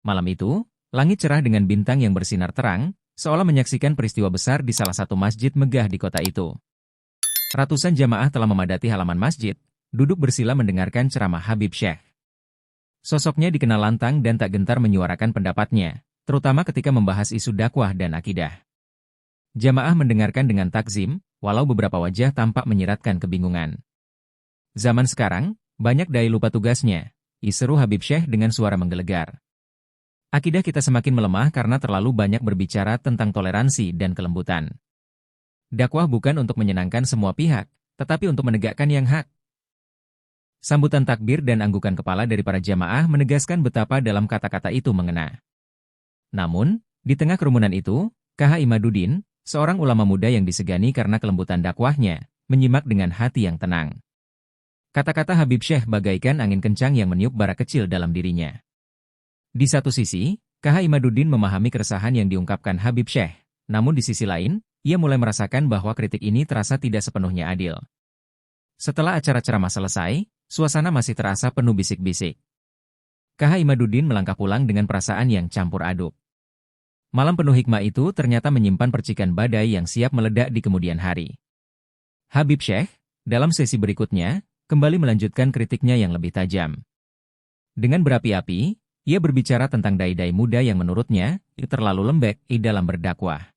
Malam itu, langit cerah dengan bintang yang bersinar terang, seolah menyaksikan peristiwa besar di salah satu masjid megah di kota itu. Ratusan jamaah telah memadati halaman masjid, duduk bersila mendengarkan ceramah Habib Syekh. Sosoknya dikenal lantang dan tak gentar menyuarakan pendapatnya, terutama ketika membahas isu dakwah dan akidah. Jamaah mendengarkan dengan takzim, walau beberapa wajah tampak menyiratkan kebingungan. Zaman sekarang, banyak dai lupa tugasnya, seru Habib Syekh dengan suara menggelegar. Akidah kita semakin melemah karena terlalu banyak berbicara tentang toleransi dan kelembutan. Dakwah bukan untuk menyenangkan semua pihak, tetapi untuk menegakkan yang hak. Sambutan takbir dan anggukan kepala dari para jamaah menegaskan betapa dalam kata-kata itu mengena. Namun, di tengah kerumunan itu, KH Imaduddin, seorang ulama muda yang disegani karena kelembutan dakwahnya, menyimak dengan hati yang tenang. Kata-kata Habib Syekh bagaikan angin kencang yang meniup bara kecil dalam dirinya. Di satu sisi, KH Imaduddin memahami keresahan yang diungkapkan Habib Syekh, namun di sisi lain, ia mulai merasakan bahwa kritik ini terasa tidak sepenuhnya adil. Setelah acara ceramah selesai, suasana masih terasa penuh bisik-bisik. KH Imaduddin melangkah pulang dengan perasaan yang campur aduk. Malam penuh hikmah itu ternyata menyimpan percikan badai yang siap meledak di kemudian hari. Habib Syekh, dalam sesi berikutnya, kembali melanjutkan kritiknya yang lebih tajam. Dengan berapi-api, ia berbicara tentang dai-dai muda yang menurutnya terlalu lembek dalam berdakwah.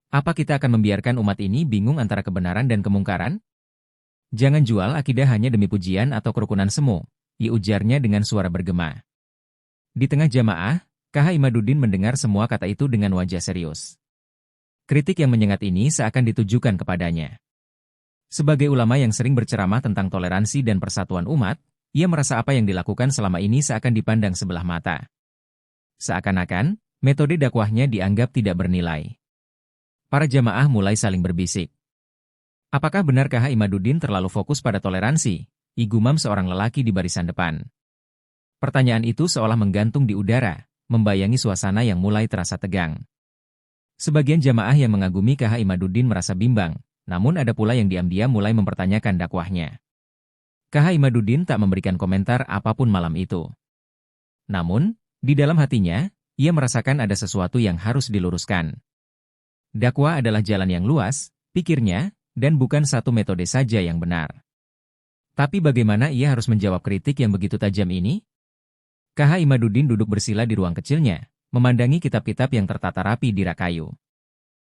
Apa kita akan membiarkan umat ini bingung antara kebenaran dan kemungkaran? Jangan jual akidah hanya demi pujian atau kerukunan semu, ujarnya dengan suara bergema. Di tengah jamaah, KH Imaduddin mendengar semua kata itu dengan wajah serius. Kritik yang menyengat ini seakan ditujukan kepadanya. Sebagai ulama yang sering berceramah tentang toleransi dan persatuan umat, ia merasa apa yang dilakukan selama ini seakan dipandang sebelah mata. Seakan-akan, metode dakwahnya dianggap tidak bernilai. Para jamaah mulai saling berbisik. Apakah benar KH Imaduddin terlalu fokus pada toleransi? Gumam seorang lelaki di barisan depan. Pertanyaan itu seolah menggantung di udara, membayangi suasana yang mulai terasa tegang. Sebagian jamaah yang mengagumi KH Imaduddin merasa bimbang, namun ada pula yang diam-diam mulai mempertanyakan dakwahnya. KH Imaduddin tak memberikan komentar apapun malam itu. Namun, di dalam hatinya, ia merasakan ada sesuatu yang harus diluruskan. Dakwah adalah jalan yang luas, pikirnya, dan bukan satu metode saja yang benar. Tapi bagaimana ia harus menjawab kritik yang begitu tajam ini? KH Imaduddin duduk bersila di ruang kecilnya, memandangi kitab-kitab yang tertata rapi di rak kayu.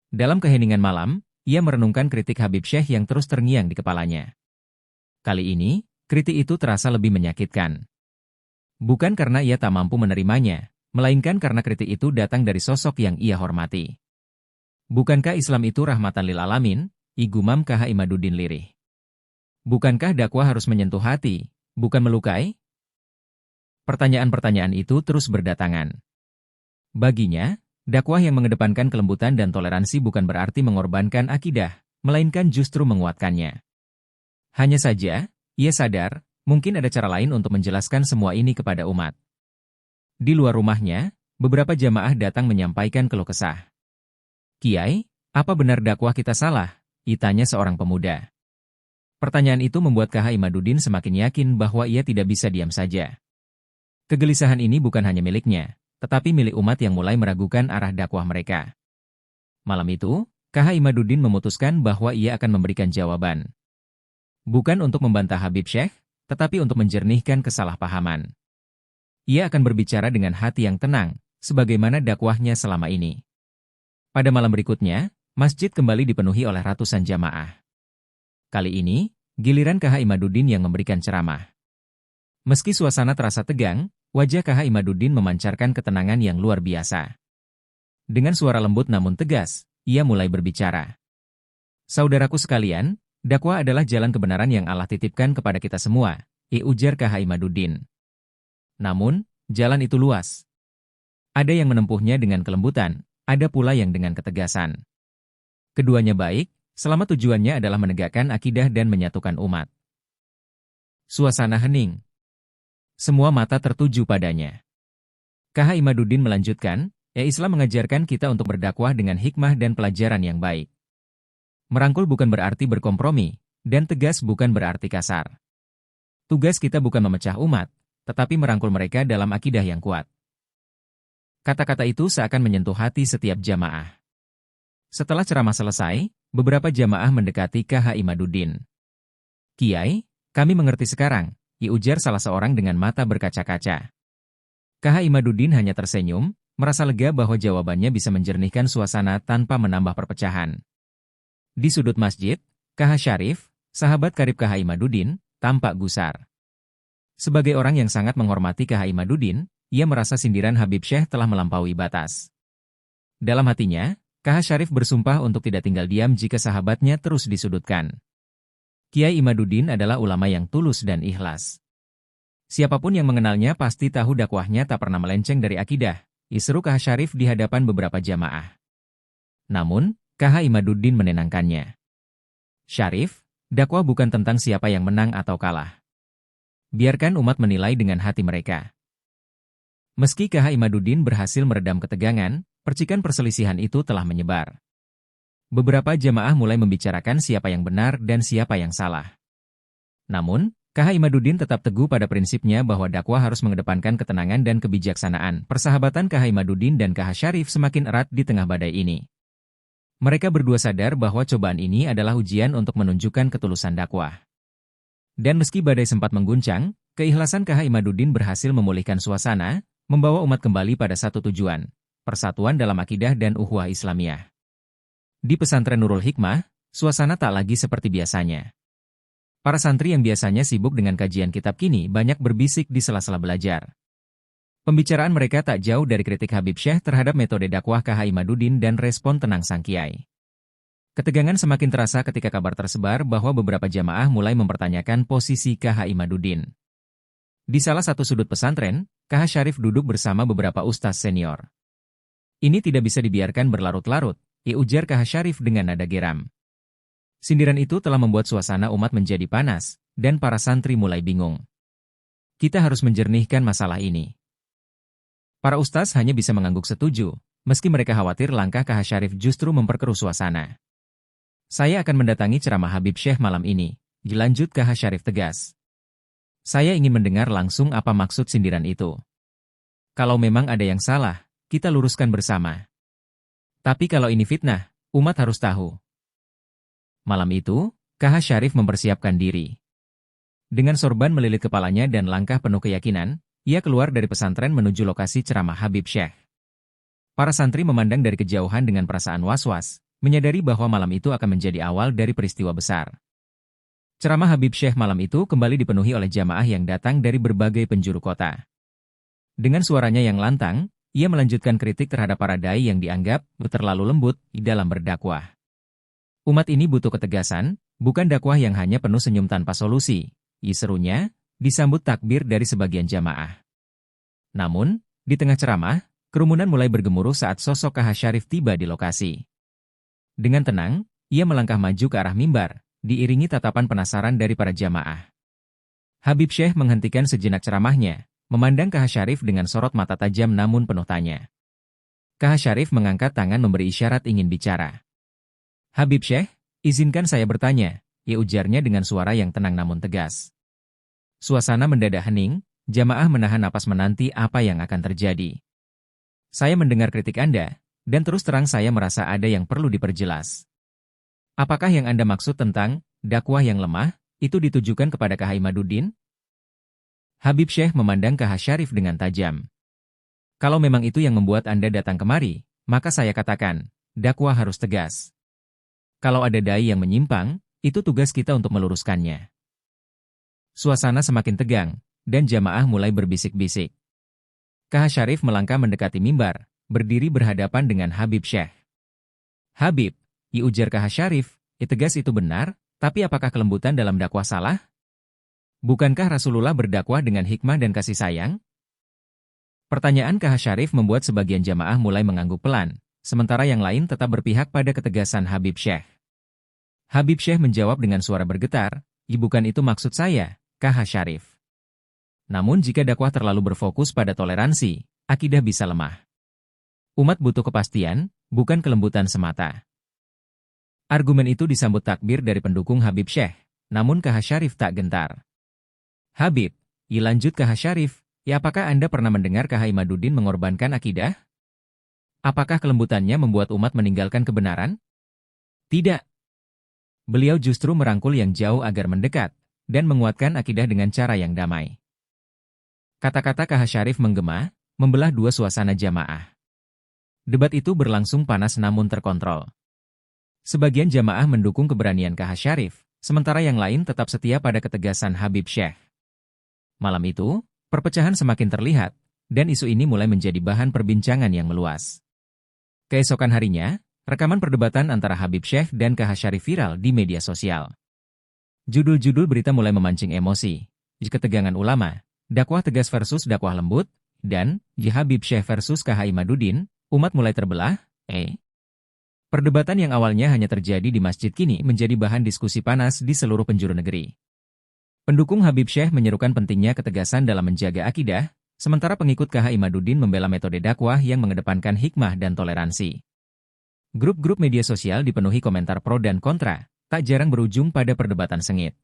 Dalam keheningan malam, ia merenungkan kritik Habib Syekh yang terus terngiang di kepalanya. Kali ini, kritik itu terasa lebih menyakitkan. Bukan karena ia tak mampu menerimanya, melainkan karena kritik itu datang dari sosok yang ia hormati. Bukankah Islam itu rahmatan lil alamin? Gumam KH Imaduddin lirih. Bukankah dakwah harus menyentuh hati, bukan melukai? Pertanyaan-pertanyaan itu terus berdatangan. Baginya, dakwah yang mengedepankan kelembutan dan toleransi bukan berarti mengorbankan akidah, melainkan justru menguatkannya. Hanya saja, ia sadar, mungkin ada cara lain untuk menjelaskan semua ini kepada umat. Di luar rumahnya, beberapa jamaah datang menyampaikan keluh kesah. Kiai, apa benar dakwah kita salah? Tanya seorang pemuda. Pertanyaan itu membuat KH Imaduddin semakin yakin bahwa ia tidak bisa diam saja. Kegelisahan ini bukan hanya miliknya, tetapi milik umat yang mulai meragukan arah dakwah mereka. Malam itu, KH Imaduddin memutuskan bahwa ia akan memberikan jawaban. Bukan untuk membantah Habib Syekh, tetapi untuk menjernihkan kesalahpahaman. Ia akan berbicara dengan hati yang tenang, sebagaimana dakwahnya selama ini. Pada malam berikutnya, masjid kembali dipenuhi oleh ratusan jamaah. Kali ini, giliran KH Imaduddin yang memberikan ceramah. Meski suasana terasa tegang, wajah KH Imaduddin memancarkan ketenangan yang luar biasa. Dengan suara lembut namun tegas, ia mulai berbicara. Saudaraku sekalian, dakwah adalah jalan kebenaran yang Allah titipkan kepada kita semua, ujar KH Imaduddin. Namun, jalan itu luas. Ada yang menempuhnya dengan kelembutan, ada pula yang dengan ketegasan. Keduanya baik, selama tujuannya adalah menegakkan akidah dan menyatukan umat. Suasana hening. Semua mata tertuju padanya. KH Imaduddin melanjutkan, Islam mengajarkan kita untuk berdakwah dengan hikmah dan pelajaran yang baik. Merangkul bukan berarti berkompromi, dan tegas bukan berarti kasar. Tugas kita bukan memecah umat, tetapi merangkul mereka dalam akidah yang kuat. Kata-kata itu seakan menyentuh hati setiap jamaah. Setelah ceramah selesai, beberapa jamaah mendekati KH Imaduddin. "Kiai, kami mengerti sekarang," ujar salah seorang dengan mata berkaca-kaca. KH Imaduddin hanya tersenyum, merasa lega bahwa jawabannya bisa menjernihkan suasana tanpa menambah perpecahan. Di sudut masjid, KH Syarif, sahabat karib KH Imaduddin, tampak gusar. Sebagai orang yang sangat menghormati KH Imaduddin, ia merasa sindiran Habib Syekh telah melampaui batas. Dalam hatinya, KH Syarif bersumpah untuk tidak tinggal diam jika sahabatnya terus disudutkan. Kiai Imaduddin adalah ulama yang tulus dan ikhlas. Siapapun yang mengenalnya pasti tahu dakwahnya tak pernah melenceng dari akidah, seru KH Syarif di hadapan beberapa jamaah. Namun, KH Imaduddin menenangkannya. "Syarif, dakwah bukan tentang siapa yang menang atau kalah. Biarkan umat menilai dengan hati mereka." Meski KH Imaduddin berhasil meredam ketegangan, percikan perselisihan itu telah menyebar. Beberapa jamaah mulai membicarakan siapa yang benar dan siapa yang salah. Namun, KH Imaduddin tetap teguh pada prinsipnya bahwa dakwah harus mengedepankan ketenangan dan kebijaksanaan. Persahabatan KH Imaduddin dan KH Syarif semakin erat di tengah badai ini. Mereka berdua sadar bahwa cobaan ini adalah ujian untuk menunjukkan ketulusan dakwah. Dan meski badai sempat mengguncang, keikhlasan KH Imaduddin berhasil memulihkan suasana, membawa umat kembali pada satu tujuan, persatuan dalam akidah dan ukhuwah Islamiyah. Di pesantren Nurul Hikmah, suasana tak lagi seperti biasanya. Para santri yang biasanya sibuk dengan kajian kitab kini banyak berbisik di sela-sela belajar. Pembicaraan mereka tak jauh dari kritik Habib Syekh terhadap metode dakwah KH Imaduddin dan respon tenang sang kiai. Ketegangan semakin terasa ketika kabar tersebar bahwa beberapa jamaah mulai mempertanyakan posisi KH Imaduddin. Di salah satu sudut pesantren, KH Syarif duduk bersama beberapa ustaz senior. "Ini tidak bisa dibiarkan berlarut-larut," ujar KH Syarif dengan nada geram. Sindiran itu telah membuat suasana umat menjadi panas, dan para santri mulai bingung. Kita harus menjernihkan masalah ini. Para ustaz hanya bisa mengangguk setuju, meski mereka khawatir langkah KH Syarif justru memperkeruh suasana. "Saya akan mendatangi ceramah Habib Syekh malam ini," dilanjut KH Syarif tegas. "Saya ingin mendengar langsung apa maksud sindiran itu. Kalau memang ada yang salah, kita luruskan bersama. Tapi kalau ini fitnah, umat harus tahu." Malam itu, KH Syarif mempersiapkan diri. Dengan sorban melilit kepalanya dan langkah penuh keyakinan, ia keluar dari pesantren menuju lokasi ceramah Habib Syekh. Para santri memandang dari kejauhan dengan perasaan was-was, menyadari bahwa malam itu akan menjadi awal dari peristiwa besar. Ceramah Habib Syekh malam itu kembali dipenuhi oleh jamaah yang datang dari berbagai penjuru kota. Dengan suaranya yang lantang, ia melanjutkan kritik terhadap para dai yang dianggap terlalu lembut dalam berdakwah. Umat ini butuh ketegasan, bukan dakwah yang hanya penuh senyum tanpa solusi, serunya, disambut takbir dari sebagian jamaah. Namun, di tengah ceramah, kerumunan mulai bergemuruh saat sosok KH Syarif tiba di lokasi. Dengan tenang, ia melangkah maju ke arah mimbar, diiringi tatapan penasaran dari para jamaah. Habib Syekh menghentikan sejenak ceramahnya, memandang KH Syarif dengan sorot mata tajam namun penuh tanya. KH Syarif mengangkat tangan memberi isyarat ingin bicara. "Habib Syekh, izinkan saya bertanya," ujarnya dengan suara yang tenang namun tegas. Suasana mendadak hening, jamaah menahan napas menanti apa yang akan terjadi. "Saya mendengar kritik Anda, dan terus terang saya merasa ada yang perlu diperjelas. Apakah yang Anda maksud tentang dakwah yang lemah, itu ditujukan kepada KH Imaduddin?" Habib Syekh memandang KH Syarif dengan tajam. "Kalau memang itu yang membuat Anda datang kemari, maka saya katakan, dakwah harus tegas. Kalau ada dai yang menyimpang, itu tugas kita untuk meluruskannya." Suasana semakin tegang, dan jamaah mulai berbisik-bisik. KH Syarif melangkah mendekati mimbar, berdiri berhadapan dengan Habib Syekh. "Habib," ujar KH Syarif, tegas itu benar, tapi apakah kelembutan dalam dakwah salah? Bukankah Rasulullah berdakwah dengan hikmah dan kasih sayang? Pertanyaan KH Syarif membuat sebagian jamaah mulai mengangguk pelan, sementara yang lain tetap berpihak pada ketegasan Habib Syekh. Habib Syekh menjawab dengan suara bergetar, "Bukan itu maksud saya, KH Syarif. Namun jika dakwah terlalu berfokus pada toleransi, akidah bisa lemah. Umat butuh kepastian, bukan kelembutan semata." Argumen itu disambut takbir dari pendukung Habib Syekh, namun KH Syarif tak gentar. "Habib," lanjut KH Syarif, apakah Anda pernah mendengar KH Imaduddin mengorbankan akidah? Apakah kelembutannya membuat umat meninggalkan kebenaran? Tidak. Beliau justru merangkul yang jauh agar mendekat, dan menguatkan akidah dengan cara yang damai. Kata-kata KH Syarif menggema, membelah dua suasana jamaah. Debat itu berlangsung panas namun terkontrol. Sebagian jamaah mendukung keberanian KH Syarif, sementara yang lain tetap setia pada ketegasan Habib Syekh. Malam itu, perpecahan semakin terlihat, dan isu ini mulai menjadi bahan perbincangan yang meluas. Keesokan harinya, rekaman perdebatan antara Habib Syekh dan KH Syarif viral di media sosial. Judul-judul berita mulai memancing emosi, ketegangan ulama, dakwah tegas versus dakwah lembut, dan Habib Syekh versus KH Imaduddin, umat mulai terbelah. Perdebatan yang awalnya hanya terjadi di masjid kini menjadi bahan diskusi panas di seluruh penjuru negeri. Pendukung Habib Syekh menyerukan pentingnya ketegasan dalam menjaga akidah, sementara pengikut KH Imaduddin membela metode dakwah yang mengedepankan hikmah dan toleransi. Grup-grup media sosial dipenuhi komentar pro dan kontra, tak jarang berujung pada perdebatan sengit.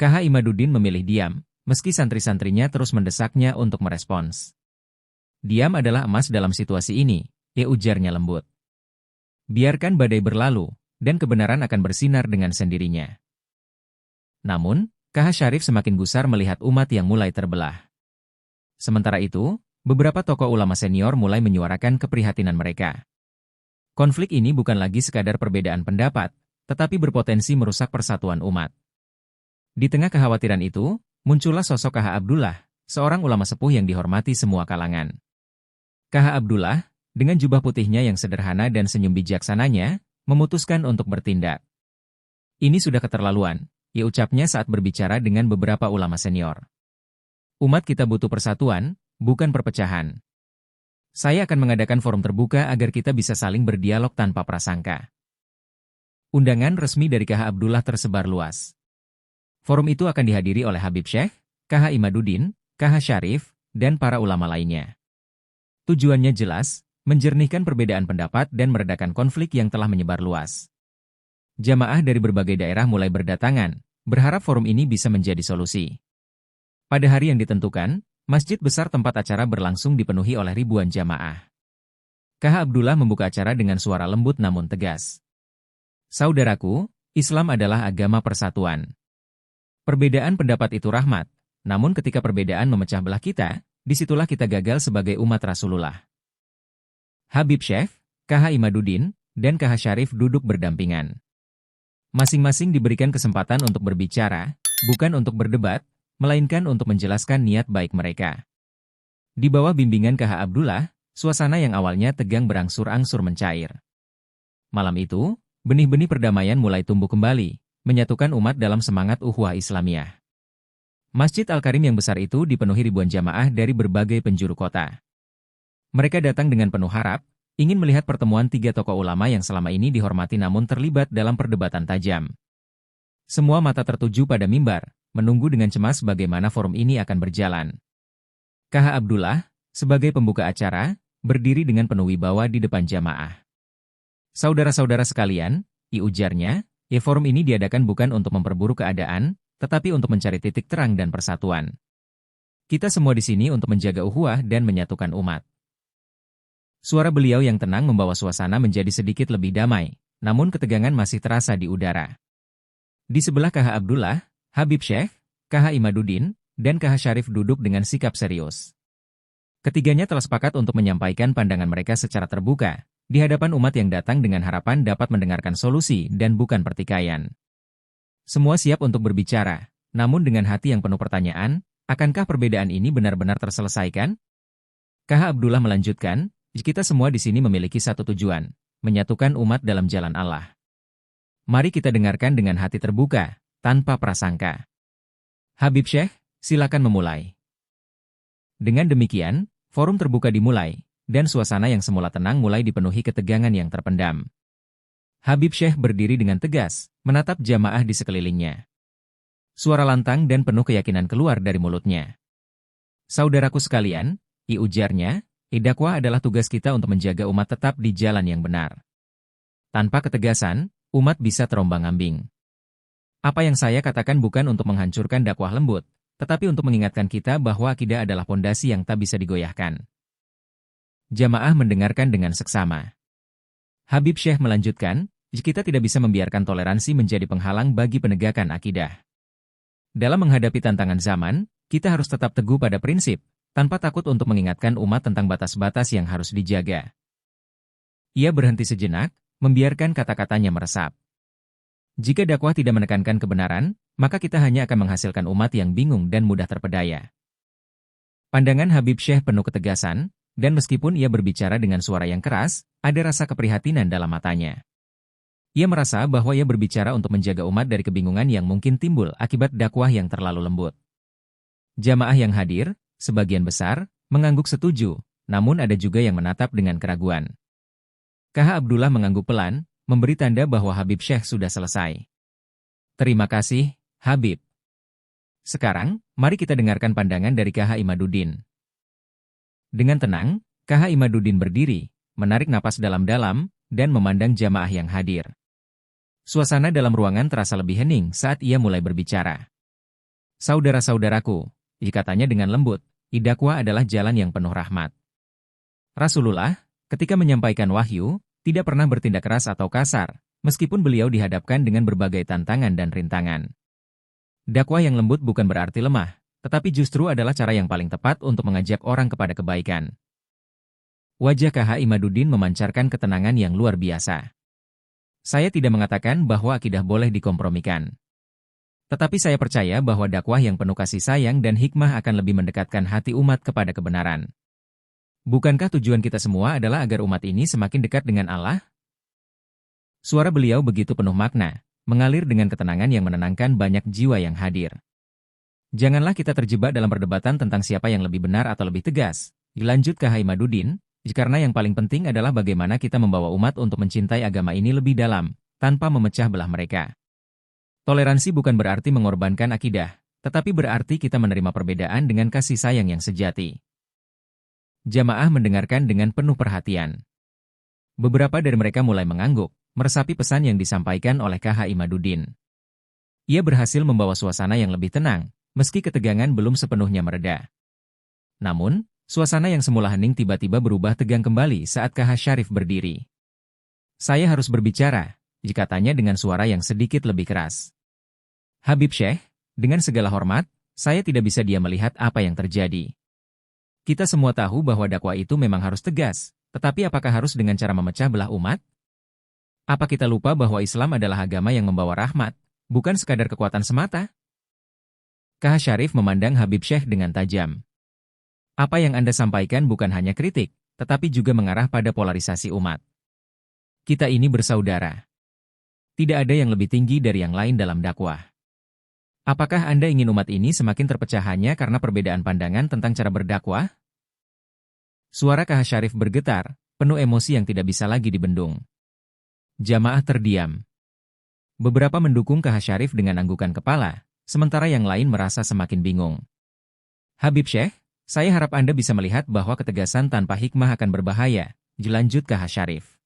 KH Imaduddin memilih diam, meski santri-santrinya terus mendesaknya untuk merespons. Diam adalah emas dalam situasi ini, ujarnya lembut. Biarkan badai berlalu, dan kebenaran akan bersinar dengan sendirinya. Namun, KH Syarif semakin gusar melihat umat yang mulai terbelah. Sementara itu, beberapa tokoh ulama senior mulai menyuarakan keprihatinan mereka. Konflik ini bukan lagi sekadar perbedaan pendapat, tetapi berpotensi merusak persatuan umat. Di tengah kekhawatiran itu, muncullah sosok KH Abdullah, seorang ulama sepuh yang dihormati semua kalangan. KH Abdullah, dengan jubah putihnya yang sederhana dan senyum bijaksananya, memutuskan untuk bertindak. Ini sudah keterlaluan, ucapnya saat berbicara dengan beberapa ulama senior. Umat kita butuh persatuan, bukan perpecahan. Saya akan mengadakan forum terbuka agar kita bisa saling berdialog tanpa prasangka. Undangan resmi dari KH Abdullah tersebar luas. Forum itu akan dihadiri oleh Habib Syekh, KH Imaduddin, KH Syarif, dan para ulama lainnya. Tujuannya jelas, menjernihkan perbedaan pendapat dan meredakan konflik yang telah menyebar luas. Jamaah dari berbagai daerah mulai berdatangan, berharap forum ini bisa menjadi solusi. Pada hari yang ditentukan, masjid besar tempat acara berlangsung dipenuhi oleh ribuan jamaah. KH Abdullah membuka acara dengan suara lembut namun tegas. Saudaraku, Islam adalah agama persatuan. Perbedaan pendapat itu rahmat, namun ketika perbedaan memecah belah kita, disitulah kita gagal sebagai umat Rasulullah. Habib Syekh, KH Imaduddin, dan KH Syarif duduk berdampingan. Masing-masing diberikan kesempatan untuk berbicara, bukan untuk berdebat, melainkan untuk menjelaskan niat baik mereka. Di bawah bimbingan KH Abdullah, suasana yang awalnya tegang berangsur-angsur mencair. Malam itu, benih-benih perdamaian mulai tumbuh kembali, menyatukan umat dalam semangat ukhuwah Islamiyah. Masjid Al-Karim yang besar itu dipenuhi ribuan jamaah dari berbagai penjuru kota. Mereka datang dengan penuh harap, ingin melihat pertemuan tiga tokoh ulama yang selama ini dihormati namun terlibat dalam perdebatan tajam. Semua mata tertuju pada mimbar, menunggu dengan cemas bagaimana forum ini akan berjalan. KH Abdullah, sebagai pembuka acara, berdiri dengan penuh wibawa di depan jamaah. Saudara-saudara sekalian, ujarnya, forum ini diadakan bukan untuk memperburuk keadaan, tetapi untuk mencari titik terang dan persatuan. Kita semua di sini untuk menjaga ukhuwah dan menyatukan umat. Suara beliau yang tenang membawa suasana menjadi sedikit lebih damai, namun ketegangan masih terasa di udara. Di sebelah KH Abdullah, Habib Syekh, KH Imaduddin, dan KH Syarif duduk dengan sikap serius. Ketiganya telah sepakat untuk menyampaikan pandangan mereka secara terbuka, di hadapan umat yang datang dengan harapan dapat mendengarkan solusi dan bukan pertikaian. Semua siap untuk berbicara, namun dengan hati yang penuh pertanyaan, akankah perbedaan ini benar-benar terselesaikan? KH Abdullah melanjutkan, kita semua di sini memiliki satu tujuan, menyatukan umat dalam jalan Allah. Mari kita dengarkan dengan hati terbuka, tanpa prasangka. Habib Syekh, silakan memulai. Dengan demikian, forum terbuka dimulai, dan suasana yang semula tenang mulai dipenuhi ketegangan yang terpendam. Habib Syekh berdiri dengan tegas, menatap jamaah di sekelilingnya. Suara lantang dan penuh keyakinan keluar dari mulutnya. Saudaraku sekalian, ujarnya, dakwah adalah tugas kita untuk menjaga umat tetap di jalan yang benar. Tanpa ketegasan, umat bisa terombang-ambing. Apa yang saya katakan bukan untuk menghancurkan dakwah lembut, tetapi untuk mengingatkan kita bahwa akidah adalah pondasi yang tak bisa digoyahkan. Jamaah mendengarkan dengan seksama. Habib Syekh melanjutkan, kita tidak bisa membiarkan toleransi menjadi penghalang bagi penegakan akidah. Dalam menghadapi tantangan zaman, kita harus tetap teguh pada prinsip, tanpa takut untuk mengingatkan umat tentang batas-batas yang harus dijaga. Ia berhenti sejenak, membiarkan kata-katanya meresap. Jika dakwah tidak menekankan kebenaran, maka kita hanya akan menghasilkan umat yang bingung dan mudah terpedaya. Pandangan Habib Syekh penuh ketegasan, dan meskipun ia berbicara dengan suara yang keras, ada rasa keprihatinan dalam matanya. Ia merasa bahwa ia berbicara untuk menjaga umat dari kebingungan yang mungkin timbul akibat dakwah yang terlalu lembut. Jamaah yang hadir, sebagian besar, mengangguk setuju, namun ada juga yang menatap dengan keraguan. KH Abdullah mengangguk pelan, memberi tanda bahwa Habib Syekh sudah selesai. Terima kasih, Habib. Sekarang, mari kita dengarkan pandangan dari KH Imaduddin. Dengan tenang, KH Imaduddin berdiri, menarik napas dalam-dalam, dan memandang jamaah yang hadir. Suasana dalam ruangan terasa lebih hening saat ia mulai berbicara. Saudara-saudaraku, katanya dengan lembut, dakwah adalah jalan yang penuh rahmat. Rasulullah, ketika menyampaikan wahyu, tidak pernah bertindak keras atau kasar, meskipun beliau dihadapkan dengan berbagai tantangan dan rintangan. Dakwah yang lembut bukan berarti lemah, tetapi justru adalah cara yang paling tepat untuk mengajak orang kepada kebaikan. Wajah KH Imaduddin memancarkan ketenangan yang luar biasa. Saya tidak mengatakan bahwa akidah boleh dikompromikan. Tetapi saya percaya bahwa dakwah yang penuh kasih sayang dan hikmah akan lebih mendekatkan hati umat kepada kebenaran. Bukankah tujuan kita semua adalah agar umat ini semakin dekat dengan Allah? Suara beliau begitu penuh makna, mengalir dengan ketenangan yang menenangkan banyak jiwa yang hadir. Janganlah kita terjebak dalam perdebatan tentang siapa yang lebih benar atau lebih tegas, dilanjut KH Imaduddin, karena yang paling penting adalah bagaimana kita membawa umat untuk mencintai agama ini lebih dalam, tanpa memecah belah mereka. Toleransi bukan berarti mengorbankan akidah, tetapi berarti kita menerima perbedaan dengan kasih sayang yang sejati. Jamaah mendengarkan dengan penuh perhatian. Beberapa dari mereka mulai mengangguk, meresapi pesan yang disampaikan oleh KH Imaduddin. Ia berhasil membawa suasana yang lebih tenang, meski ketegangan belum sepenuhnya mereda. Namun, suasana yang semula hening tiba-tiba berubah tegang kembali saat KH Syarif berdiri. Saya harus berbicara, katanya dengan suara yang sedikit lebih keras. Habib Syekh, dengan segala hormat, saya tidak bisa diam melihat apa yang terjadi. Kita semua tahu bahwa dakwah itu memang harus tegas, tetapi apakah harus dengan cara memecah belah umat? Apa kita lupa bahwa Islam adalah agama yang membawa rahmat, bukan sekadar kekuatan semata? KH Syarif memandang Habib Syekh dengan tajam. Apa yang Anda sampaikan bukan hanya kritik, tetapi juga mengarah pada polarisasi umat. Kita ini bersaudara. Tidak ada yang lebih tinggi dari yang lain dalam dakwah. Apakah Anda ingin umat ini semakin terpecah hanya karena perbedaan pandangan tentang cara berdakwah? Suara KH Syarif bergetar, penuh emosi yang tidak bisa lagi dibendung. Jamaah terdiam. Beberapa mendukung KH Syarif dengan anggukan kepala, sementara yang lain merasa semakin bingung. Habib Syekh, saya harap Anda bisa melihat bahwa ketegasan tanpa hikmah akan berbahaya, dilanjut KH Syarif.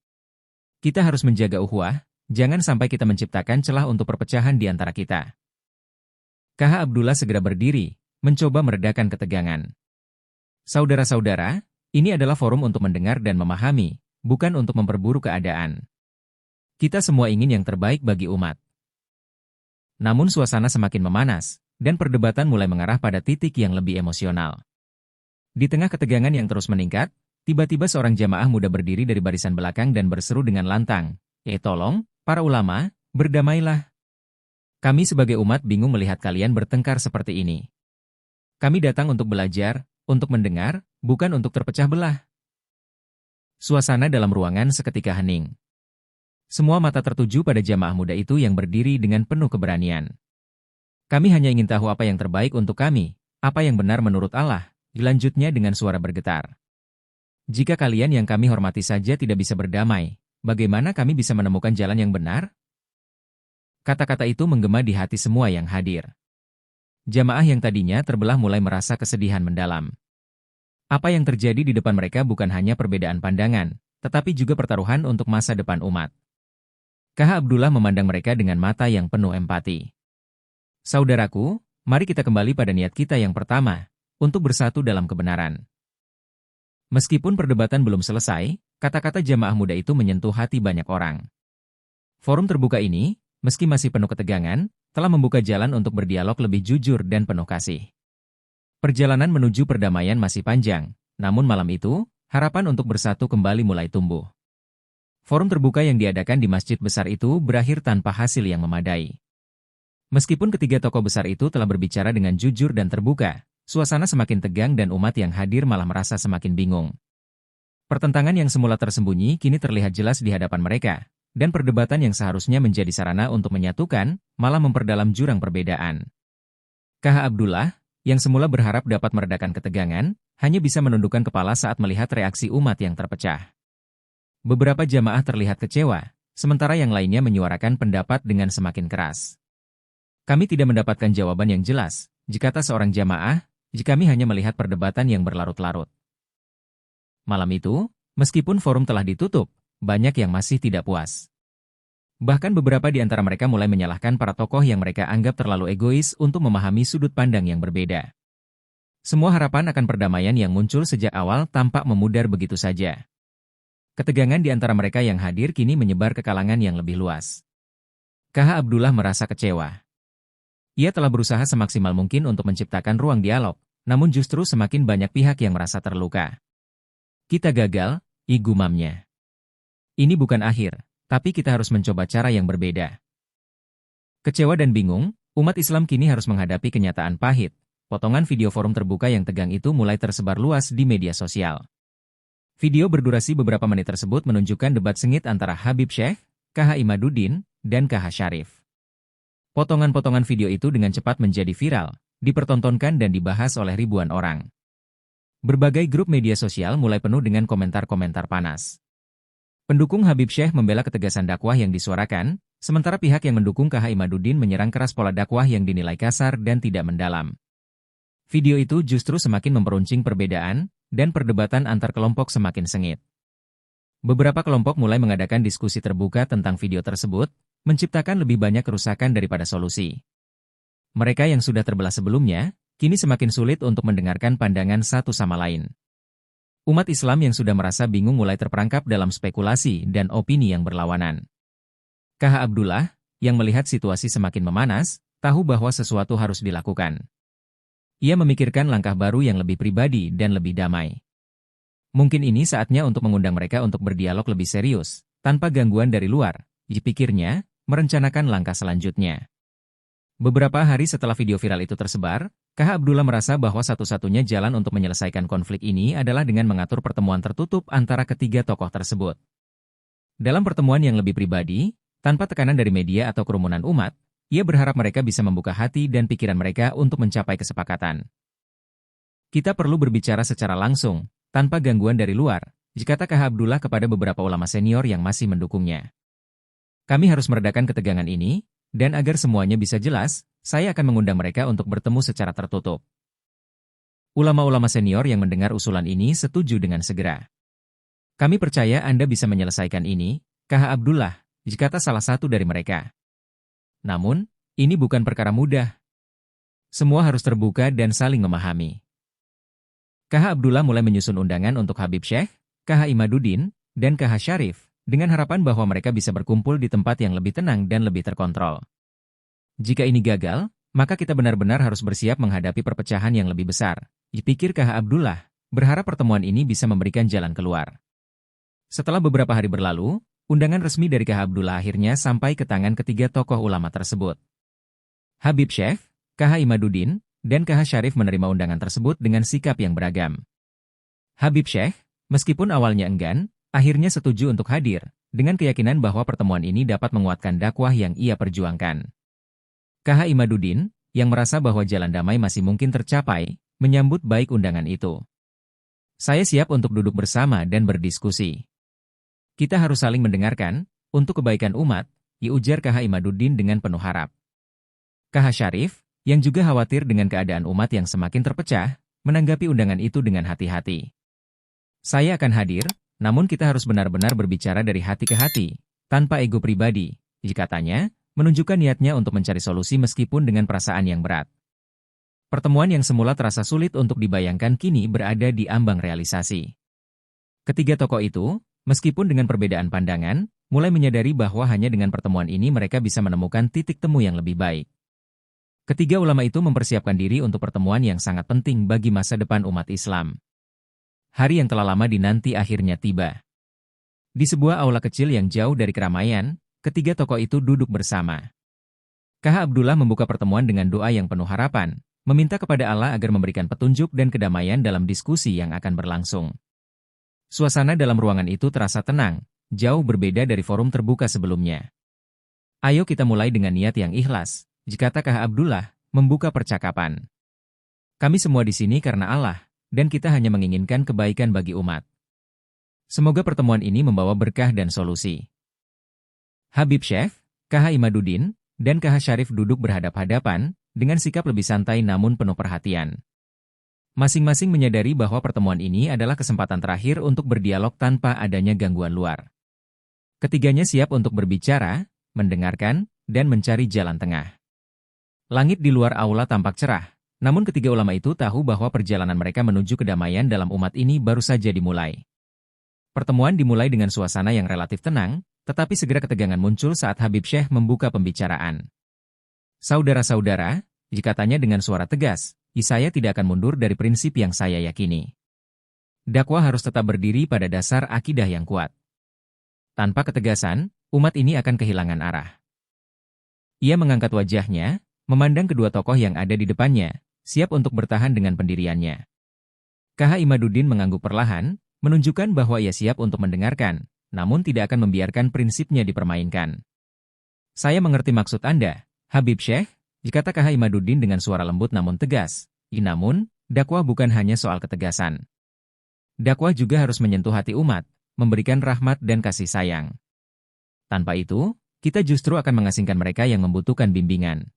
Kita harus menjaga ukhuwah, jangan sampai kita menciptakan celah untuk perpecahan di antara kita. KH Abdullah segera berdiri, mencoba meredakan ketegangan. Saudara-saudara, ini adalah forum untuk mendengar dan memahami, bukan untuk memperburuk keadaan. Kita semua ingin yang terbaik bagi umat. Namun suasana semakin memanas, dan perdebatan mulai mengarah pada titik yang lebih emosional. Di tengah ketegangan yang terus meningkat, tiba-tiba seorang jamaah muda berdiri dari barisan belakang dan berseru dengan lantang, tolong, para ulama, berdamailah. Kami sebagai umat bingung melihat kalian bertengkar seperti ini. Kami datang untuk belajar, untuk mendengar, bukan untuk terpecah belah. Suasana dalam ruangan seketika hening. Semua mata tertuju pada jamaah muda itu yang berdiri dengan penuh keberanian. Kami hanya ingin tahu apa yang terbaik untuk kami, apa yang benar menurut Allah. Dilanjutnya dengan suara bergetar. Jika kalian yang kami hormati saja tidak bisa berdamai, bagaimana kami bisa menemukan jalan yang benar? Kata-kata itu menggema di hati semua yang hadir. Jamaah yang tadinya terbelah mulai merasa kesedihan mendalam. Apa yang terjadi di depan mereka bukan hanya perbedaan pandangan, tetapi juga pertaruhan untuk masa depan umat. KH Abdullah memandang mereka dengan mata yang penuh empati. Saudaraku, mari kita kembali pada niat kita yang pertama, untuk bersatu dalam kebenaran. Meskipun perdebatan belum selesai, kata-kata jamaah muda itu menyentuh hati banyak orang. Forum terbuka ini, meski masih penuh ketegangan, telah membuka jalan untuk berdialog lebih jujur dan penuh kasih. Perjalanan menuju perdamaian masih panjang, namun malam itu, harapan untuk bersatu kembali mulai tumbuh. Forum terbuka yang diadakan di masjid besar itu berakhir tanpa hasil yang memadai. Meskipun ketiga tokoh besar itu telah berbicara dengan jujur dan terbuka, suasana semakin tegang dan umat yang hadir malah merasa semakin bingung. Pertentangan yang semula tersembunyi kini terlihat jelas di hadapan mereka, dan perdebatan yang seharusnya menjadi sarana untuk menyatukan, malah memperdalam jurang perbedaan. KH Abdullah, yang semula berharap dapat meredakan ketegangan, hanya bisa menundukkan kepala saat melihat reaksi umat yang terpecah. Beberapa jamaah terlihat kecewa, sementara yang lainnya menyuarakan pendapat dengan semakin keras. Kami tidak mendapatkan jawaban yang jelas, kata seorang jamaah, jika kami hanya melihat perdebatan yang berlarut-larut. Malam itu, meskipun forum telah ditutup, banyak yang masih tidak puas. Bahkan beberapa di antara mereka mulai menyalahkan para tokoh yang mereka anggap terlalu egois untuk memahami sudut pandang yang berbeda. Semua harapan akan perdamaian yang muncul sejak awal tampak memudar begitu saja. Ketegangan di antara mereka yang hadir kini menyebar ke kalangan yang lebih luas. KH Abdullah merasa kecewa. Ia telah berusaha semaksimal mungkin untuk menciptakan ruang dialog, namun justru semakin banyak pihak yang merasa terluka. Kita gagal, gumamnya. Ini bukan akhir, tapi kita harus mencoba cara yang berbeda. Kecewa dan bingung, umat Islam kini harus menghadapi kenyataan pahit. Potongan video forum terbuka yang tegang itu mulai tersebar luas di media sosial. Video berdurasi beberapa menit tersebut menunjukkan debat sengit antara Habib Syekh, KH Imaduddin, dan KH Syarif. Potongan-potongan video itu dengan cepat menjadi viral, dipertontonkan dan dibahas oleh ribuan orang. Berbagai grup media sosial mulai penuh dengan komentar-komentar panas. Pendukung Habib Syekh membela ketegasan dakwah yang disuarakan, sementara pihak yang mendukung KH Imaduddin menyerang keras pola dakwah yang dinilai kasar dan tidak mendalam. Video itu justru semakin memperuncing perbedaan, dan perdebatan antar kelompok semakin sengit. Beberapa kelompok mulai mengadakan diskusi terbuka tentang video tersebut, menciptakan lebih banyak kerusakan daripada solusi. Mereka yang sudah terbelah sebelumnya, kini semakin sulit untuk mendengarkan pandangan satu sama lain. Umat Islam yang sudah merasa bingung mulai terperangkap dalam spekulasi dan opini yang berlawanan. KH Abdullah, yang melihat situasi semakin memanas, tahu bahwa sesuatu harus dilakukan. Ia memikirkan langkah baru yang lebih pribadi dan lebih damai. Mungkin ini saatnya untuk mengundang mereka untuk berdialog lebih serius, tanpa gangguan dari luar, dipikirnya, merencanakan langkah selanjutnya. Beberapa hari setelah video viral itu tersebar, KH Abdullah merasa bahwa satu-satunya jalan untuk menyelesaikan konflik ini adalah dengan mengatur pertemuan tertutup antara ketiga tokoh tersebut. Dalam pertemuan yang lebih pribadi, tanpa tekanan dari media atau kerumunan umat, ia berharap mereka bisa membuka hati dan pikiran mereka untuk mencapai kesepakatan. Kita perlu berbicara secara langsung, tanpa gangguan dari luar, kata KH Abdullah kepada beberapa ulama senior yang masih mendukungnya. Kami harus meredakan ketegangan ini, dan agar semuanya bisa jelas, saya akan mengundang mereka untuk bertemu secara tertutup. Ulama-ulama senior yang mendengar usulan ini setuju dengan segera. Kami percaya Anda bisa menyelesaikan ini, KH Abdullah, kata salah satu dari mereka. Namun, ini bukan perkara mudah. Semua harus terbuka dan saling memahami. KH Abdullah mulai menyusun undangan untuk Habib Syekh, KH Imaduddin, dan KH Syarif, dengan harapan bahwa mereka bisa berkumpul di tempat yang lebih tenang dan lebih terkontrol. Jika ini gagal, maka kita benar-benar harus bersiap menghadapi perpecahan yang lebih besar, pikir KH Abdullah, berharap pertemuan ini bisa memberikan jalan keluar. Setelah beberapa hari berlalu, undangan resmi dari KH Abdullah akhirnya sampai ke tangan ketiga tokoh ulama tersebut. Habib Syekh, KH Imaduddin, dan KH Syarif menerima undangan tersebut dengan sikap yang beragam. Habib Syekh, meskipun awalnya enggan, akhirnya setuju untuk hadir, dengan keyakinan bahwa pertemuan ini dapat menguatkan dakwah yang ia perjuangkan. KH Imaduddin, yang merasa bahwa jalan damai masih mungkin tercapai, menyambut baik undangan itu. Saya siap untuk duduk bersama dan berdiskusi. Kita harus saling mendengarkan, untuk kebaikan umat, ujar KH Imaduddin dengan penuh harap. KH Syarif, yang juga khawatir dengan keadaan umat yang semakin terpecah, menanggapi undangan itu dengan hati-hati. Saya akan hadir, namun kita harus benar-benar berbicara dari hati ke hati, tanpa ego pribadi, katanya, menunjukkan niatnya untuk mencari solusi meskipun dengan perasaan yang berat. Pertemuan yang semula terasa sulit untuk dibayangkan kini berada di ambang realisasi. Ketiga tokoh itu, meskipun dengan perbedaan pandangan, mulai menyadari bahwa hanya dengan pertemuan ini mereka bisa menemukan titik temu yang lebih baik. Ketiga ulama itu mempersiapkan diri untuk pertemuan yang sangat penting bagi masa depan umat Islam. Hari yang telah lama dinanti akhirnya tiba. Di sebuah aula kecil yang jauh dari keramaian, ketiga tokoh itu duduk bersama. KH Abdullah membuka pertemuan dengan doa yang penuh harapan, meminta kepada Allah agar memberikan petunjuk dan kedamaian dalam diskusi yang akan berlangsung. Suasana dalam ruangan itu terasa tenang, jauh berbeda dari forum terbuka sebelumnya. Ayo kita mulai dengan niat yang ikhlas, kata KH Abdullah, membuka percakapan. Kami semua di sini karena Allah, dan kita hanya menginginkan kebaikan bagi umat. Semoga pertemuan ini membawa berkah dan solusi. Habib Syekh, KH Imaduddin, dan KH Syarif duduk berhadap-hadapan, dengan sikap lebih santai namun penuh perhatian. Masing-masing menyadari bahwa pertemuan ini adalah kesempatan terakhir untuk berdialog tanpa adanya gangguan luar. Ketiganya siap untuk berbicara, mendengarkan, dan mencari jalan tengah. Langit di luar aula tampak cerah, namun ketiga ulama itu tahu bahwa perjalanan mereka menuju kedamaian dalam umat ini baru saja dimulai. Pertemuan dimulai dengan suasana yang relatif tenang, tetapi segera ketegangan muncul saat Habib Syekh membuka pembicaraan. Saudara-saudara, katanya dengan suara tegas, saya tidak akan mundur dari prinsip yang saya yakini. Dakwah harus tetap berdiri pada dasar akidah yang kuat. Tanpa ketegasan, umat ini akan kehilangan arah. Ia mengangkat wajahnya, memandang kedua tokoh yang ada di depannya, siap untuk bertahan dengan pendiriannya. KH Imaduddin mengangguk perlahan, menunjukkan bahwa ia siap untuk mendengarkan, namun tidak akan membiarkan prinsipnya dipermainkan. Saya mengerti maksud Anda, Habib Syekh, kata KH Imaduddin dengan suara lembut namun tegas. Namun, dakwah bukan hanya soal ketegasan. Dakwah juga harus menyentuh hati umat, memberikan rahmat dan kasih sayang. Tanpa itu, kita justru akan mengasingkan mereka yang membutuhkan bimbingan.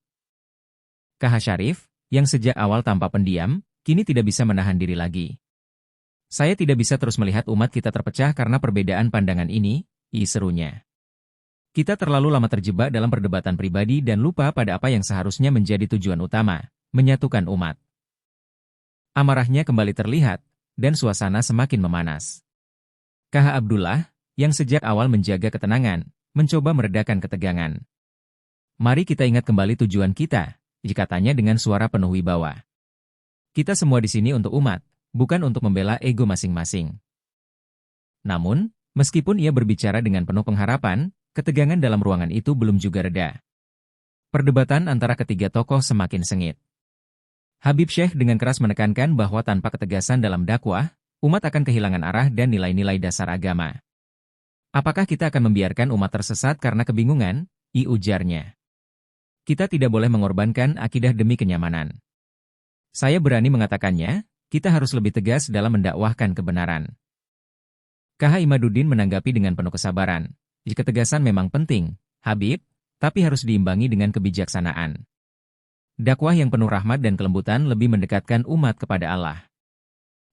KH Syarif, yang sejak awal tampak pendiam, kini tidak bisa menahan diri lagi. Saya tidak bisa terus melihat umat kita terpecah karena perbedaan pandangan ini, serunya. Kita terlalu lama terjebak dalam perdebatan pribadi dan lupa pada apa yang seharusnya menjadi tujuan utama, menyatukan umat. Amarahnya kembali terlihat, dan suasana semakin memanas. KH Abdullah, yang sejak awal menjaga ketenangan, mencoba meredakan ketegangan. Mari kita ingat kembali tujuan kita, katanya dengan suara penuh wibawa. Kita semua di sini untuk umat, bukan untuk membela ego masing-masing. Namun, meskipun ia berbicara dengan penuh pengharapan, ketegangan dalam ruangan itu belum juga reda. Perdebatan antara ketiga tokoh semakin sengit. Habib Syekh dengan keras menekankan bahwa tanpa ketegasan dalam dakwah, umat akan kehilangan arah dan nilai-nilai dasar agama. Apakah kita akan membiarkan umat tersesat karena kebingungan? Ujarnya. Kita tidak boleh mengorbankan akidah demi kenyamanan. Saya berani mengatakannya, kita harus lebih tegas dalam mendakwahkan kebenaran. KH Imaduddin menanggapi dengan penuh kesabaran. Ketegasan memang penting, Habib, tapi harus diimbangi dengan kebijaksanaan. Dakwah yang penuh rahmat dan kelembutan lebih mendekatkan umat kepada Allah.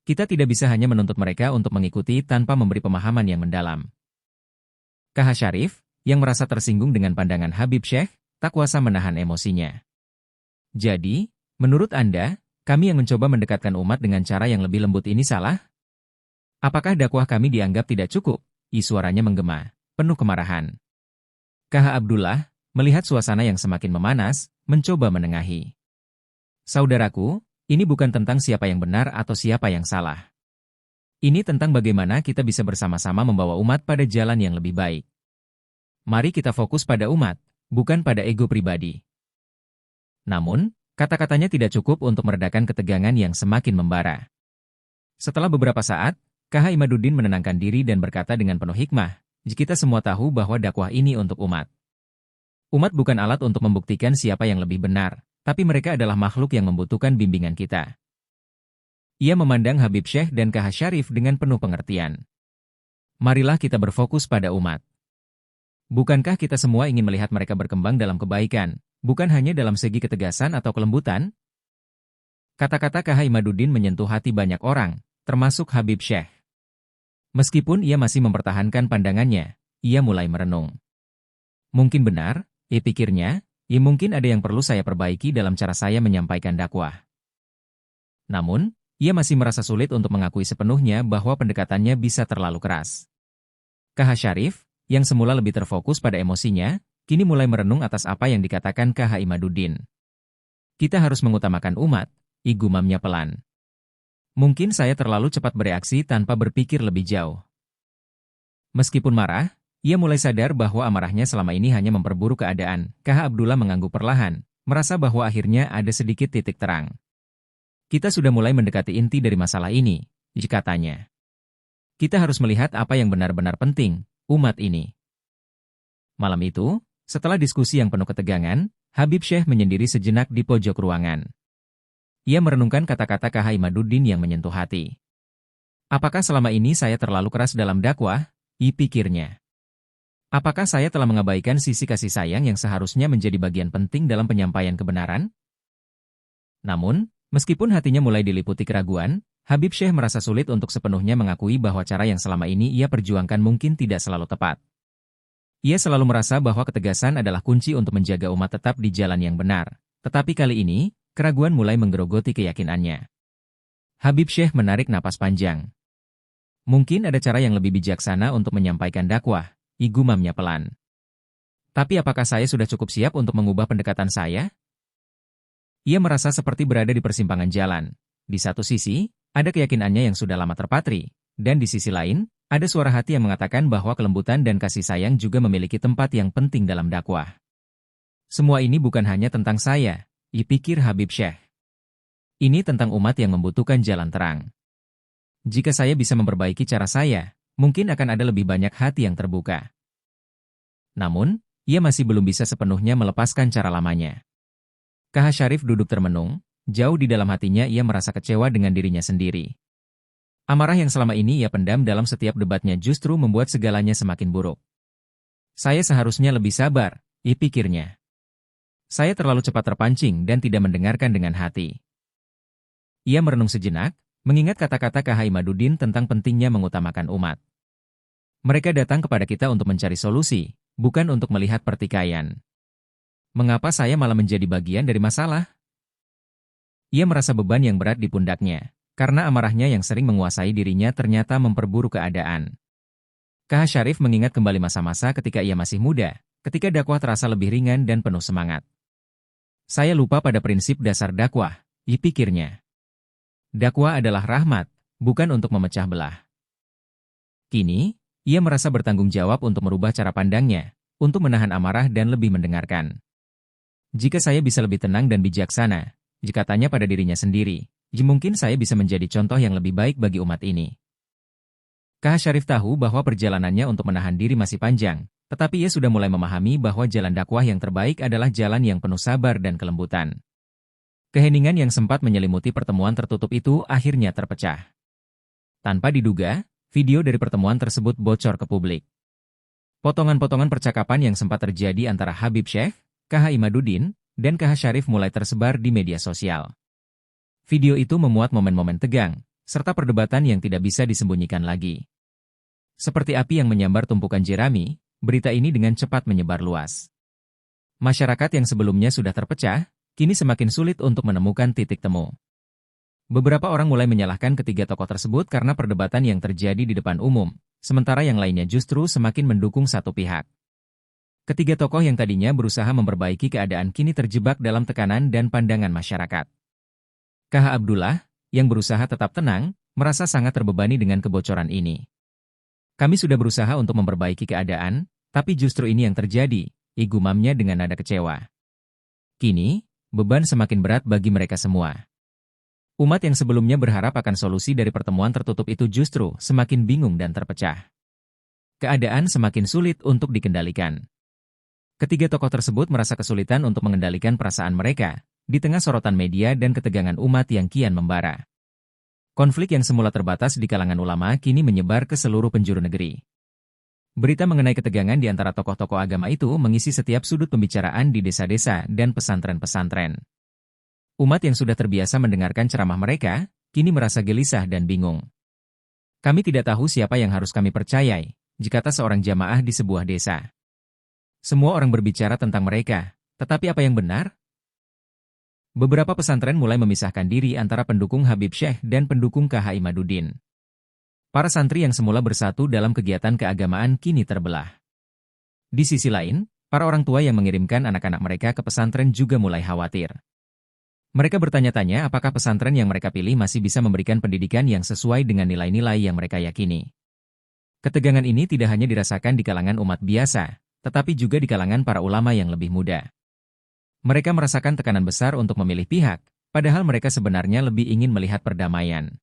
Kita tidak bisa hanya menuntut mereka untuk mengikuti tanpa memberi pemahaman yang mendalam. KH Syarif, yang merasa tersinggung dengan pandangan Habib Syekh, tak kuasa menahan emosinya. Jadi, menurut Anda, kami yang mencoba mendekatkan umat dengan cara yang lebih lembut ini salah? Apakah dakwah kami dianggap tidak cukup? Suaranya menggema, penuh kemarahan. KH Abdullah, melihat suasana yang semakin memanas, mencoba menengahi. Saudaraku, ini bukan tentang siapa yang benar atau siapa yang salah. Ini tentang bagaimana kita bisa bersama-sama membawa umat pada jalan yang lebih baik. Mari kita fokus pada umat, bukan pada ego pribadi. Namun, kata-katanya tidak cukup untuk meredakan ketegangan yang semakin membara. Setelah beberapa saat, KH Imaduddin menenangkan diri dan berkata dengan penuh hikmah, kita semua tahu bahwa dakwah ini untuk umat. Umat bukan alat untuk membuktikan siapa yang lebih benar, tapi mereka adalah makhluk yang membutuhkan bimbingan kita. Ia memandang Habib Syekh dan KH Syarif dengan penuh pengertian. Marilah kita berfokus pada umat. Bukankah kita semua ingin melihat mereka berkembang dalam kebaikan, bukan hanya dalam segi ketegasan atau kelembutan? Kata-kata KH Imaduddin menyentuh hati banyak orang, termasuk Habib Syekh. Meskipun ia masih mempertahankan pandangannya, ia mulai merenung. Mungkin benar, pikirnya, mungkin ada yang perlu saya perbaiki dalam cara saya menyampaikan dakwah. Namun, ia masih merasa sulit untuk mengakui sepenuhnya bahwa pendekatannya bisa terlalu keras. KH Syarif, yang semula lebih terfokus pada emosinya, kini mulai merenung atas apa yang dikatakan KH Imaduddin. Kita harus mengutamakan umat, gumamnya pelan. Mungkin saya terlalu cepat bereaksi tanpa berpikir lebih jauh. Meskipun marah, ia mulai sadar bahwa amarahnya selama ini hanya memperburuk keadaan. KH Abdullah mengangguk perlahan, merasa bahwa akhirnya ada sedikit titik terang. Kita sudah mulai mendekati inti dari masalah ini, katanya. Kita harus melihat apa yang benar-benar penting, umat ini. Malam itu, setelah diskusi yang penuh ketegangan, Habib Syekh menyendiri sejenak di pojok ruangan. Ia merenungkan kata-kata KH Imaduddin yang menyentuh hati. Apakah selama ini saya terlalu keras dalam dakwah? Pikirnya. Apakah saya telah mengabaikan sisi kasih sayang yang seharusnya menjadi bagian penting dalam penyampaian kebenaran? Namun, meskipun hatinya mulai diliputi keraguan, Habib Syekh merasa sulit untuk sepenuhnya mengakui bahwa cara yang selama ini ia perjuangkan mungkin tidak selalu tepat. Ia selalu merasa bahwa ketegasan adalah kunci untuk menjaga umat tetap di jalan yang benar. Tetapi kali ini, keraguan mulai menggerogoti keyakinannya. Habib Syekh menarik napas panjang. Mungkin ada cara yang lebih bijaksana untuk menyampaikan dakwah, gumamnya pelan. Tapi apakah saya sudah cukup siap untuk mengubah pendekatan saya? Ia merasa seperti berada di persimpangan jalan. Di satu sisi, ada keyakinannya yang sudah lama terpatri, dan di sisi lain, ada suara hati yang mengatakan bahwa kelembutan dan kasih sayang juga memiliki tempat yang penting dalam dakwah. Semua ini bukan hanya tentang saya, pikir Habib Syekh. Ini tentang umat yang membutuhkan jalan terang. Jika saya bisa memperbaiki cara saya, mungkin akan ada lebih banyak hati yang terbuka. Namun, ia masih belum bisa sepenuhnya melepaskan cara lamanya. KH Syarif duduk termenung, jauh di dalam hatinya ia merasa kecewa dengan dirinya sendiri. Amarah yang selama ini ia pendam dalam setiap debatnya justru membuat segalanya semakin buruk. Saya seharusnya lebih sabar, pikirnya. Saya terlalu cepat terpancing dan tidak mendengarkan dengan hati. Ia merenung sejenak, mengingat kata-kata KH Imaduddin tentang pentingnya mengutamakan umat. Mereka datang kepada kita untuk mencari solusi, bukan untuk melihat pertikaian. Mengapa saya malah menjadi bagian dari masalah? Ia merasa beban yang berat di pundaknya, karena amarahnya yang sering menguasai dirinya ternyata memperburuk keadaan. KH Syarif mengingat kembali masa-masa ketika ia masih muda, ketika dakwah terasa lebih ringan dan penuh semangat. Saya lupa pada prinsip dasar dakwah, pikirnya. Dakwah adalah rahmat, bukan untuk memecah belah. Kini, ia merasa bertanggung jawab untuk merubah cara pandangnya, untuk menahan amarah dan lebih mendengarkan. Jika saya bisa lebih tenang dan bijaksana, katanya pada dirinya sendiri, mungkin saya bisa menjadi contoh yang lebih baik bagi umat ini. KH Syarif tahu bahwa perjalanannya untuk menahan diri masih panjang, tetapi ia sudah mulai memahami bahwa jalan dakwah yang terbaik adalah jalan yang penuh sabar dan kelembutan. Keheningan yang sempat menyelimuti pertemuan tertutup itu akhirnya terpecah. Tanpa diduga, video dari pertemuan tersebut bocor ke publik. Potongan-potongan percakapan yang sempat terjadi antara Habib Syekh, KH Imaduddin, dan KH Syarif mulai tersebar di media sosial. Video itu memuat momen-momen tegang, serta perdebatan yang tidak bisa disembunyikan lagi. Seperti api yang menyambar tumpukan jerami, berita ini dengan cepat menyebar luas. Masyarakat yang sebelumnya sudah terpecah, kini semakin sulit untuk menemukan titik temu. Beberapa orang mulai menyalahkan ketiga tokoh tersebut karena perdebatan yang terjadi di depan umum, sementara yang lainnya justru semakin mendukung satu pihak. Ketiga tokoh yang tadinya berusaha memperbaiki keadaan kini terjebak dalam tekanan dan pandangan masyarakat. KH Abdullah, yang berusaha tetap tenang, merasa sangat terbebani dengan kebocoran ini. Kami sudah berusaha untuk memperbaiki keadaan, tapi justru ini yang terjadi, gumamnya dengan nada kecewa. Kini, beban semakin berat bagi mereka semua. Umat yang sebelumnya berharap akan solusi dari pertemuan tertutup itu justru semakin bingung dan terpecah. Keadaan semakin sulit untuk dikendalikan. Ketiga tokoh tersebut merasa kesulitan untuk mengendalikan perasaan mereka, di tengah sorotan media dan ketegangan umat yang kian membara. Konflik yang semula terbatas di kalangan ulama kini menyebar ke seluruh penjuru negeri. Berita mengenai ketegangan di antara tokoh-tokoh agama itu mengisi setiap sudut pembicaraan di desa-desa dan pesantren-pesantren. Umat yang sudah terbiasa mendengarkan ceramah mereka, kini merasa gelisah dan bingung. Kami tidak tahu siapa yang harus kami percayai, kata seorang jamaah di sebuah desa. Semua orang berbicara tentang mereka, tetapi apa yang benar? beberapa pesantren mulai memisahkan diri antara pendukung Habib Syekh dan pendukung KH Imaduddin. Para santri yang semula bersatu dalam kegiatan keagamaan kini terbelah. Di sisi lain, para orang tua yang mengirimkan anak-anak mereka ke pesantren juga mulai khawatir. Mereka bertanya-tanya apakah pesantren yang mereka pilih masih bisa memberikan pendidikan yang sesuai dengan nilai-nilai yang mereka yakini. Ketegangan ini tidak hanya dirasakan di kalangan umat biasa, tetapi juga di kalangan para ulama yang lebih muda. Mereka merasakan tekanan besar untuk memilih pihak, padahal mereka sebenarnya lebih ingin melihat perdamaian.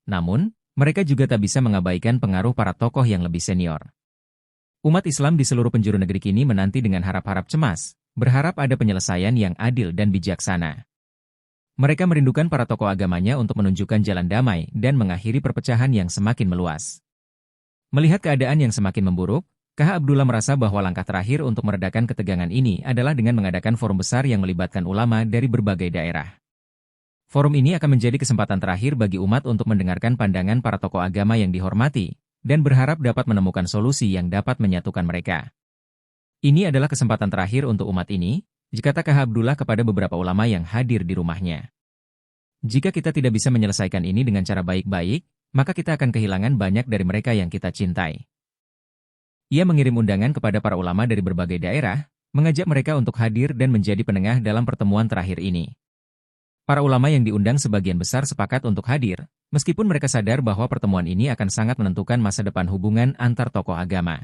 Namun, mereka juga tak bisa mengabaikan pengaruh para tokoh yang lebih senior. Umat Islam di seluruh penjuru negeri kini menanti dengan harap-harap cemas, berharap ada penyelesaian yang adil dan bijaksana. Mereka merindukan para tokoh agamanya untuk menunjukkan jalan damai dan mengakhiri perpecahan yang semakin meluas. Melihat keadaan yang semakin memburuk, KH Abdullah merasa bahwa langkah terakhir untuk meredakan ketegangan ini adalah dengan mengadakan forum besar yang melibatkan ulama dari berbagai daerah. Forum ini akan menjadi kesempatan terakhir bagi umat untuk mendengarkan pandangan para tokoh agama yang dihormati, dan berharap dapat menemukan solusi yang dapat menyatukan mereka. Ini adalah kesempatan terakhir untuk umat ini, kata KH Abdullah kepada beberapa ulama yang hadir di rumahnya. Jika kita tidak bisa menyelesaikan ini dengan cara baik-baik, maka kita akan kehilangan banyak dari mereka yang kita cintai. Ia mengirim undangan kepada para ulama dari berbagai daerah, mengajak mereka untuk hadir dan menjadi penengah dalam pertemuan terakhir ini. Para ulama yang diundang sebagian besar sepakat untuk hadir, meskipun mereka sadar bahwa pertemuan ini akan sangat menentukan masa depan hubungan antar tokoh agama.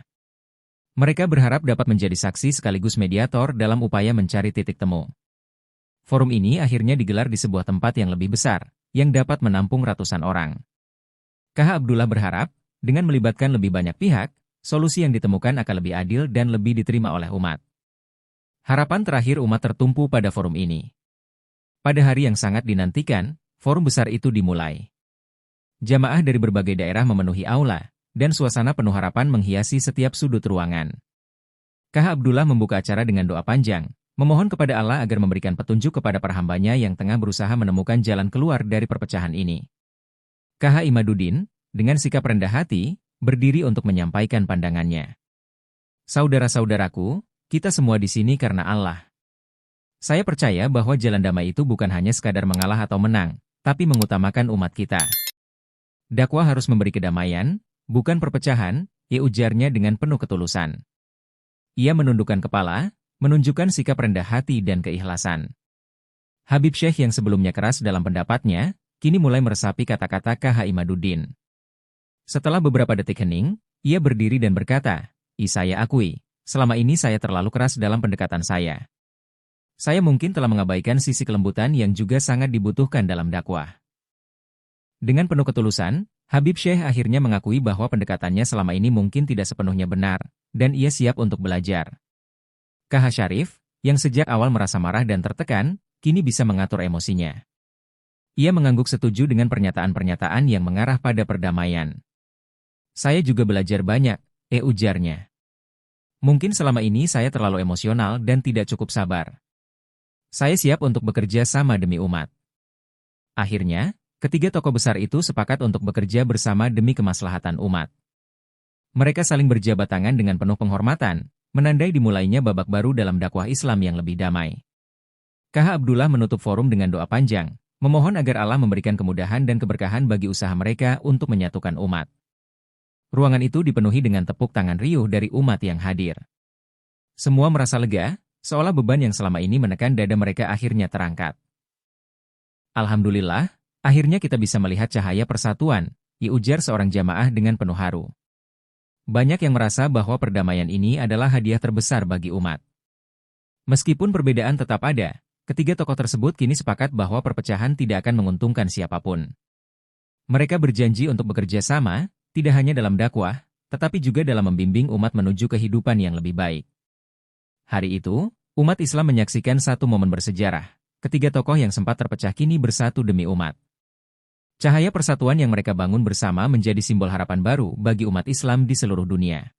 Mereka berharap dapat menjadi saksi sekaligus mediator dalam upaya mencari titik temu. Forum ini akhirnya digelar di sebuah tempat yang lebih besar, yang dapat menampung ratusan orang. KH Abdullah berharap, dengan melibatkan lebih banyak pihak, solusi yang ditemukan akan lebih adil dan lebih diterima oleh umat. Harapan terakhir umat tertumpu pada forum ini. Pada hari yang sangat dinantikan, forum besar itu dimulai. Jamaah dari berbagai daerah memenuhi aula, dan suasana penuh harapan menghiasi setiap sudut ruangan. KH Abdullah membuka acara dengan doa panjang, memohon kepada Allah agar memberikan petunjuk kepada para hambanya yang tengah berusaha menemukan jalan keluar dari perpecahan ini. KH Imaduddin, dengan sikap rendah hati, berdiri untuk menyampaikan pandangannya. Saudara-saudaraku, kita semua di sini karena Allah. Saya percaya bahwa jalan damai itu bukan hanya sekadar mengalah atau menang, tapi mengutamakan umat kita. Dakwah harus memberi kedamaian, bukan perpecahan, ujarnya dengan penuh ketulusan. Ia menundukkan kepala, menunjukkan sikap rendah hati dan keikhlasan. Habib Syekh yang sebelumnya keras dalam pendapatnya, kini mulai meresapi kata-kata KH Imaduddin. Setelah beberapa detik hening, ia berdiri dan berkata, saya akui, selama ini saya terlalu keras dalam pendekatan saya. Saya mungkin telah mengabaikan sisi kelembutan yang juga sangat dibutuhkan dalam dakwah. Dengan penuh ketulusan, Habib Syekh akhirnya mengakui bahwa pendekatannya selama ini mungkin tidak sepenuhnya benar, dan ia siap untuk belajar. KH Syarif, yang sejak awal merasa marah dan tertekan, kini bisa mengatur emosinya. Ia mengangguk setuju dengan pernyataan-pernyataan yang mengarah pada perdamaian. Saya juga belajar banyak, ujarnya. Mungkin selama ini saya terlalu emosional dan tidak cukup sabar. Saya siap untuk bekerja sama demi umat. Akhirnya, ketiga tokoh besar itu sepakat untuk bekerja bersama demi kemaslahatan umat. Mereka saling berjabat tangan dengan penuh penghormatan, menandai dimulainya babak baru dalam dakwah Islam yang lebih damai. KH Abdullah menutup forum dengan doa panjang, memohon agar Allah memberikan kemudahan dan keberkahan bagi usaha mereka untuk menyatukan umat. Ruangan itu dipenuhi dengan tepuk tangan riuh dari umat yang hadir. Semua merasa lega, seolah beban yang selama ini menekan dada mereka akhirnya terangkat. Alhamdulillah, akhirnya kita bisa melihat cahaya persatuan, ujar seorang jamaah dengan penuh haru. Banyak yang merasa bahwa perdamaian ini adalah hadiah terbesar bagi umat. Meskipun perbedaan tetap ada, ketiga tokoh tersebut kini sepakat bahwa perpecahan tidak akan menguntungkan siapapun. Mereka berjanji untuk bekerja sama, tidak hanya dalam dakwah, tetapi juga dalam membimbing umat menuju kehidupan yang lebih baik. Hari itu, umat Islam menyaksikan satu momen bersejarah. Ketiga tokoh yang sempat terpecah kini bersatu demi umat. Cahaya persatuan yang mereka bangun bersama menjadi simbol harapan baru bagi umat Islam di seluruh dunia.